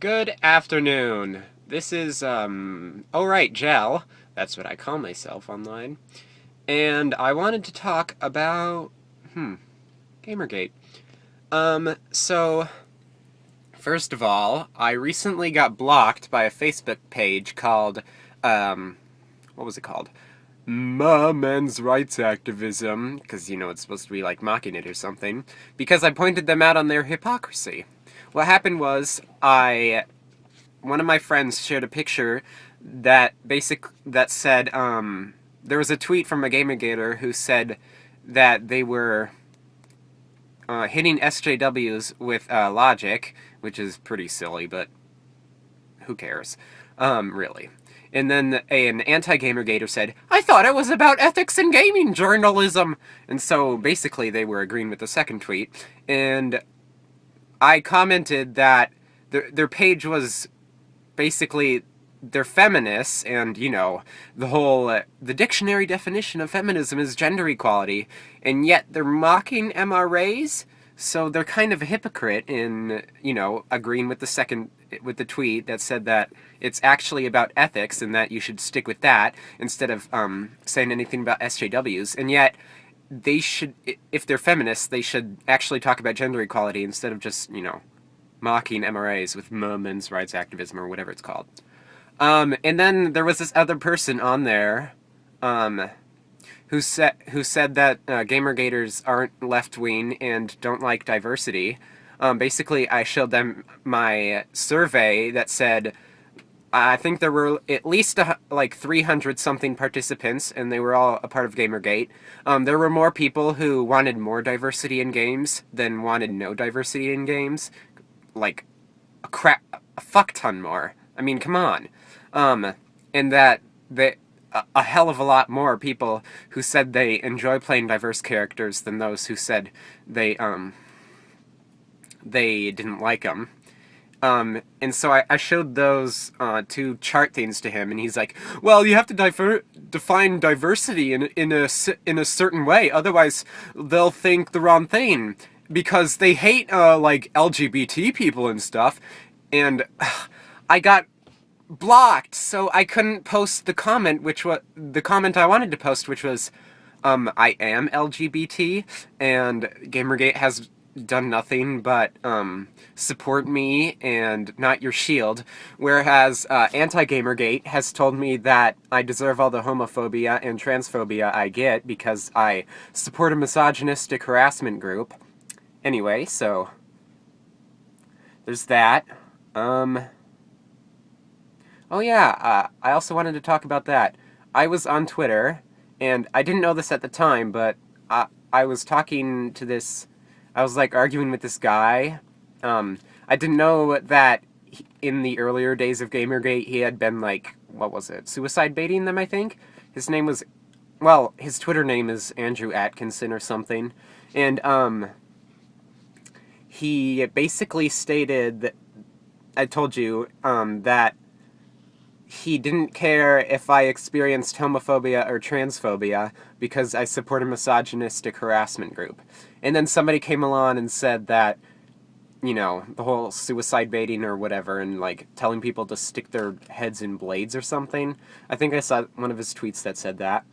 Good afternoon. This is, oh right, Gel. That's what I call myself online. And I wanted to talk about, Gamergate. So, first of all, I recently got blocked by a Facebook page called, what was it called? Men's rights activism, because, it's supposed to be, like, mocking it or something, because I pointed them out on their hypocrisy. What happened was, one of my friends shared a picture that said, there was a tweet from a gamer who said that they were hitting SJWs with logic, which is pretty silly, but who cares, really. And then an anti-GamerGater said, I thought it was about ethics and gaming journalism! And so, basically, they were agreeing with the second tweet. And I commented that their page was basically, they're feminists, and, the dictionary definition of feminism is gender equality, and yet they're mocking MRAs, so they're kind of a hypocrite in, agreeing with the tweet that said that it's actually about ethics and that you should stick with that instead of saying anything about SJWs, and yet they should, if they're feminists, they should actually talk about gender equality instead of just, mocking MRAs with men's rights activism or whatever it's called. And then there was this other person on there who said that Gamergaters aren't left-wing and don't like diversity. Basically, I showed them my survey that said, I think there were at least like 300-something participants, and they were all a part of Gamergate. There were more people who wanted more diversity in games than wanted no diversity in games. Like, a fuck ton more. I mean, come on. And that a hell of a lot more people who said they enjoy playing diverse characters than those who said they didn't like them. And so I showed those two chart things to him, and he's like, well, you have to define diversity in a certain way, otherwise they'll think the wrong thing, because they hate, like, LGBT people and stuff, and I got blocked, so I couldn't post the comment, the comment I wanted to post, which was, I am LGBT, and Gamergate has done nothing but support me and not your shield, whereas Anti-GamerGate has told me that I deserve all the homophobia and transphobia I get because I support a misogynistic harassment group. Anyway, so there's that. Oh yeah, I also wanted to talk about that. I was on Twitter, and I didn't know this at the time, but I was talking to this, I was, like, arguing with this guy. I didn't know that in the earlier days of Gamergate he had been, like, what was it, suicide baiting them, I think? His name was, well, his Twitter name is Andrew Atkinson or something, and, he basically stated that, I told you, that he didn't care if I experienced homophobia or transphobia because I support a misogynistic harassment group. And then somebody came along and said that, the whole suicide baiting or whatever, and, like, telling people to stick their heads in blades or something. I think I saw one of his tweets that said that.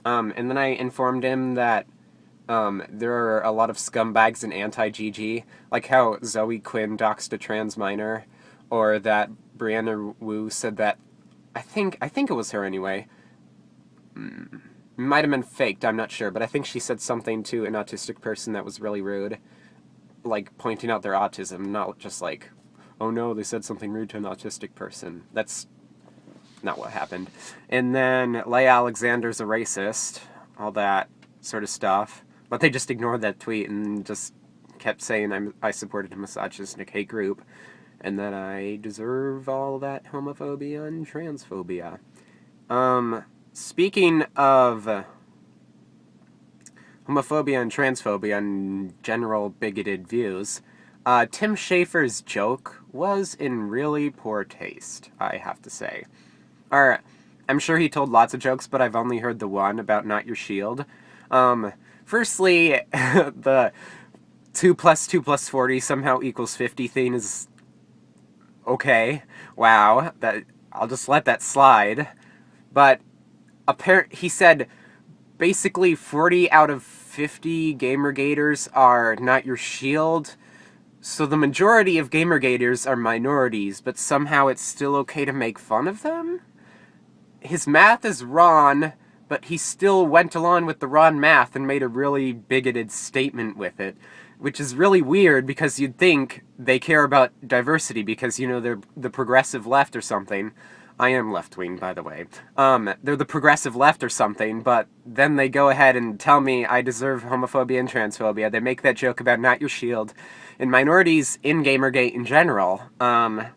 And then I informed him that there are a lot of scumbags in anti-GG, like how Zoe Quinn doxed a trans minor, or that Brianna Wu said that, I think it was her anyway. Might have been faked, I'm not sure, but I think she said something to an autistic person that was really rude, like pointing out their autism, not just like, oh no, they said something rude to an autistic person. That's not what happened. And then Leigh Alexander's a racist, all that sort of stuff. But they just ignored that tweet and just kept saying I supported a misogynistic hate group, and that I deserve all that homophobia and transphobia. Speaking of homophobia and transphobia and general bigoted views, Tim Schafer's joke was in really poor taste, I have to say. I'm sure he told lots of jokes, but I've only heard the one about not your shield. Firstly, the 2 + 2 + 40 somehow equals 50 thing is Okay, wow, I'll just let that slide. But he said basically 40 out of 50 Gamergaters are not your shield. So the majority of Gamergaters are minorities, but somehow it's still okay to make fun of them? His math is wrong, but he still went along with the wrong math and made a really bigoted statement with it, which is really weird because you'd think they care about diversity because, you know, they're the progressive left or something. I am left-wing, by the way. They're the progressive left or something, but then they go ahead and tell me I deserve homophobia and transphobia. They make that joke about not your shield, and minorities in Gamergate in general. And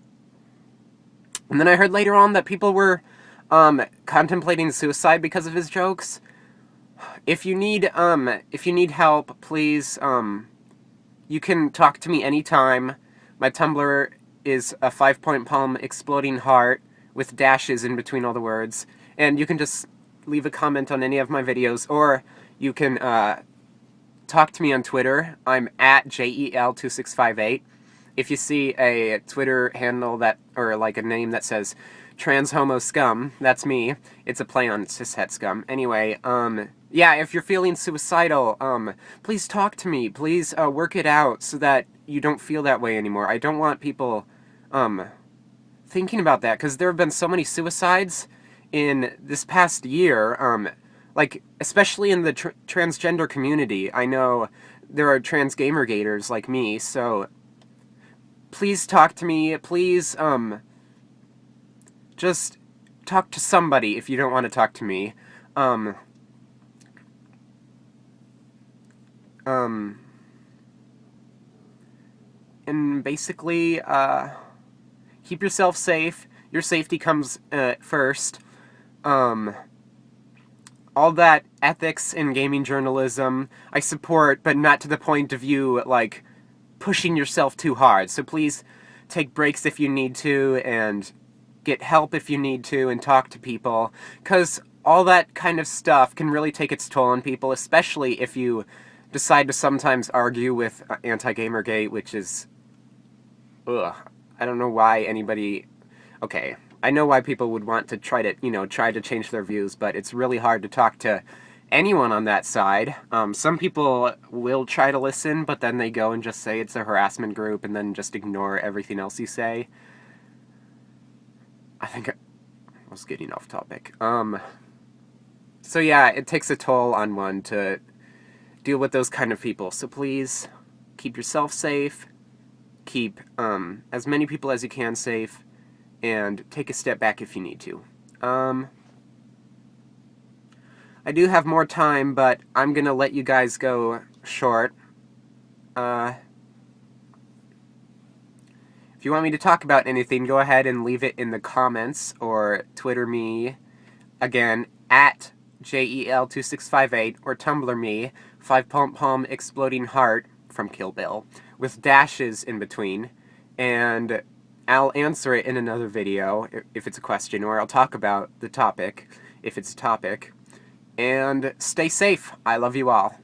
then I heard later on that people were contemplating suicide because of his jokes. If you need help, please, you can talk to me anytime. My Tumblr is a 5-point palm exploding heart with dashes in between all the words. And you can just leave a comment on any of my videos, or you can, talk to me on Twitter. I'm at JEL2658. If you see a Twitter handle that, or like a name that says trans homo scum, that's me. It's a play on cishet scum. Anyway, yeah, if you're feeling suicidal, please talk to me. Please, work it out so that you don't feel that way anymore. I don't want people, thinking about that, because there have been so many suicides in this past year, like, especially in the transgender community. I know there are trans Gamergaters like me, so please talk to me. Please, just talk to somebody if you don't want to talk to me. And basically, keep yourself safe. Your safety comes, first. All that ethics in gaming journalism, I support, but not to the point of you, like, pushing yourself too hard. So please take breaks if you need to, and get help if you need to, and talk to people, because all that kind of stuff can really take its toll on people, especially if you decide to sometimes argue with Anti-GamerGate, which is, ugh, I don't know why anybody, okay, I know why people would want to try to change their views, but it's really hard to talk to anyone on that side. Some people will try to listen, but then they go and just say it's a harassment group, and then just ignore everything else you say. I think I was getting off topic. So yeah, it takes a toll on one to deal with those kind of people. So please, keep yourself safe, keep, as many people as you can safe, and take a step back if you need to. I do have more time, but I'm gonna let you guys go short. If you want me to talk about anything, go ahead and leave it in the comments, or Twitter me, again, at JEL2658, or Tumblr me, 5-palm exploding heart from Kill Bill, with dashes in between, and I'll answer it in another video if it's a question, or I'll talk about the topic if it's a topic. And stay safe. I love you all.